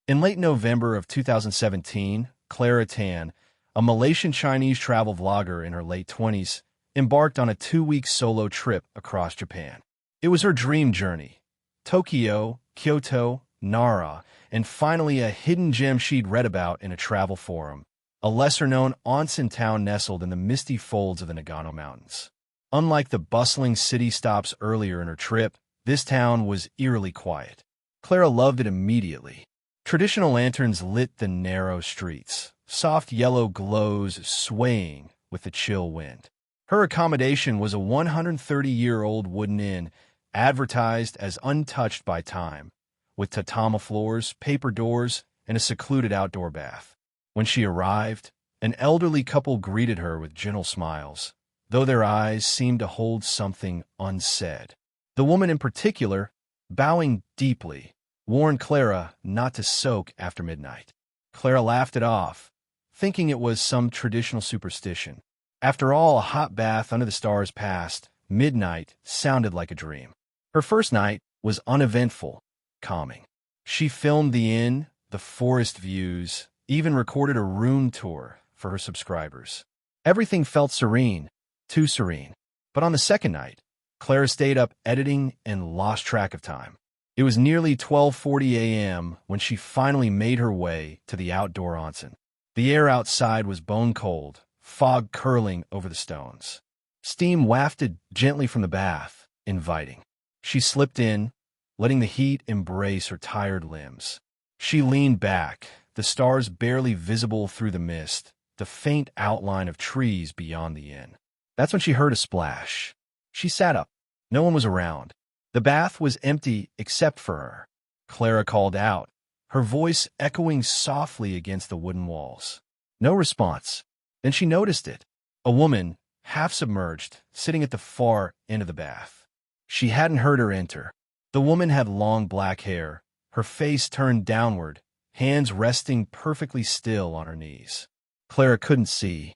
In late November of 2017, Clara Tan, a Malaysian Chinese travel vlogger in her late 20s, embarked on a 2-week solo trip across Japan. It was her dream journey: Tokyo, Kyoto, Nara, and finally a hidden gem she'd read about in a travel forum, a lesser-known Onsen town nestled in the misty folds of the Nagano Mountains. Unlike the bustling city stops earlier in her trip, this town was eerily quiet. Clara loved it immediately. Traditional lanterns lit the narrow streets, soft yellow glows swaying with the chill wind. Her accommodation was a 130-year-old wooden inn, advertised as untouched by time, with tatami floors, paper doors, and a secluded outdoor bath. When she arrived, an elderly couple greeted her with gentle smiles, though their eyes seemed to hold something unsaid. The woman in particular, bowing deeply, warned Clara not to soak after midnight. Clara laughed it off, thinking it was some traditional superstition. After all, a hot bath under the stars past midnight sounded like a dream. Her first night was uneventful, calming. She filmed the inn, the forest views, even recorded a room tour for her subscribers. Everything felt serene, too serene. But on the second night, Clara stayed up editing and lost track of time. It was nearly 12:40 a.m. when she finally made her way to the outdoor onsen. The air outside was bone cold, fog curling over the stones. Steam wafted gently from the bath, inviting. She slipped in, letting the heat embrace her tired limbs. She leaned back, the stars barely visible through the mist, the faint outline of trees beyond the inn. That's when she heard a splash. She sat up. No one was around. The bath was empty except for her. Clara called out, her voice echoing softly against the wooden walls. No response. Then she noticed it. A woman, half submerged, sitting at the far end of the bath. She hadn't heard her enter. The woman had long black hair, her face turned downward, hands resting perfectly still on her knees. Clara couldn't see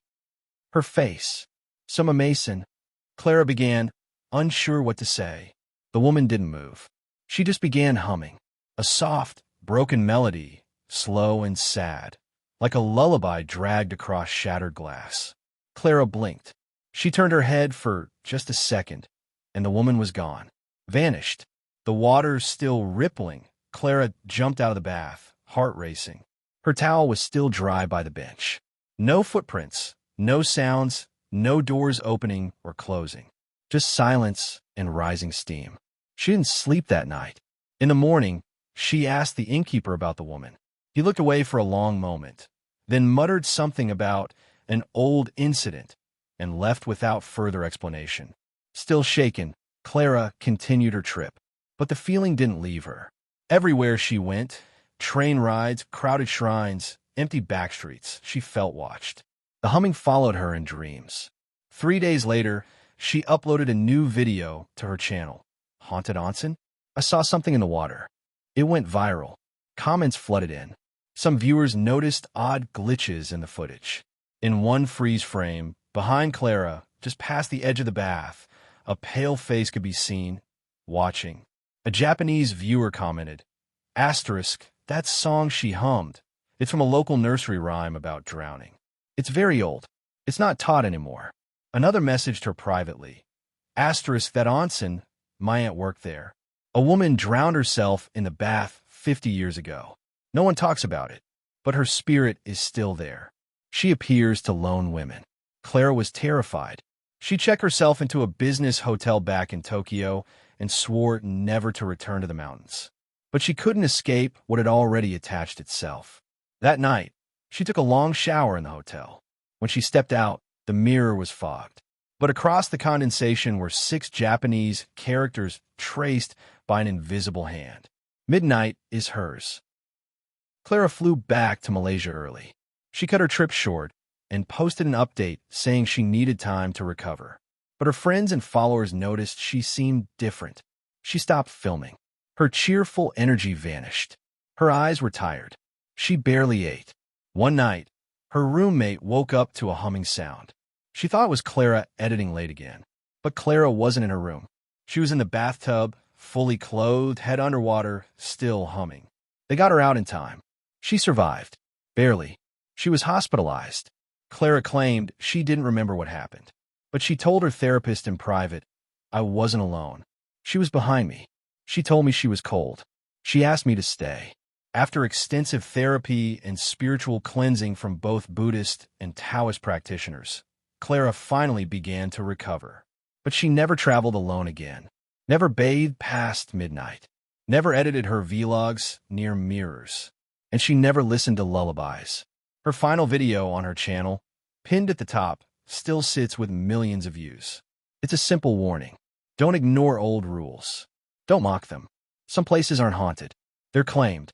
her face. "Some Mason," Clara began, unsure what to say. The woman didn't move. She just began humming, a soft, broken melody, slow and sad, like a lullaby dragged across shattered glass. Clara blinked. She turned her head for just a second, and the woman was gone, vanished. The water still rippling, Clara jumped out of the bath, heart racing. Her towel was still dry by the bench. No footprints, no sounds, no doors opening or closing. Just silence and rising steam. She didn't sleep that night. In the morning, she asked the innkeeper about the woman. He looked away for a long moment, then muttered something about an old incident and left without further explanation. Still shaken, Clara continued her trip, but the feeling didn't leave her. Everywhere she went, train rides, crowded shrines, empty backstreets, she felt watched. The humming followed her in dreams. 3 days later, she uploaded a new video to her channel. "Haunted Onsen? I saw something in the water." It went viral. Comments flooded in. Some viewers noticed odd glitches in the footage. In one freeze frame, behind Clara, just past the edge of the bath, a pale face could be seen, watching. A Japanese viewer commented, "Asterisk, that song she hummed. It's from a local nursery rhyme about drowning. It's very old. It's not taught anymore." Another messaged her privately, "Asterisk, that onsen, my aunt worked there. A woman drowned herself in the bath 50 years ago. No one talks about it, but her spirit is still there. She appears to lone women." Clara was terrified. She checked herself into a business hotel back in Tokyo and swore never to return to the mountains. But she couldn't escape what had already attached itself. That night, she took a long shower in the hotel. When she stepped out, the mirror was fogged. But across the condensation were 6 Japanese characters traced by an invisible hand. "Midnight is hers." Clara flew back to Malaysia early. She cut her trip short and posted an update saying she needed time to recover. But her friends and followers noticed she seemed different. She stopped filming. Her cheerful energy vanished. Her eyes were tired. She barely ate. One night, her roommate woke up to a humming sound. She thought it was Clara editing late again. But Clara wasn't in her room. She was in the bathtub, fully clothed, head underwater, still humming. They got her out in time. She survived. Barely. She was hospitalized. Clara claimed she didn't remember what happened. But she told her therapist in private, I wasn't alone. She was behind me. She told me she was cold. She asked me to stay. After extensive therapy and spiritual cleansing from both Buddhist and Taoist practitioners, Clara finally began to recover. But she never traveled alone again. Never bathed past midnight. Never edited her vlogs near mirrors. And she never listened to lullabies. Her final video on her channel, pinned at the top, still sits with millions of views. It's a simple warning. Don't ignore old rules. Don't mock them. Some places aren't haunted. They're claimed.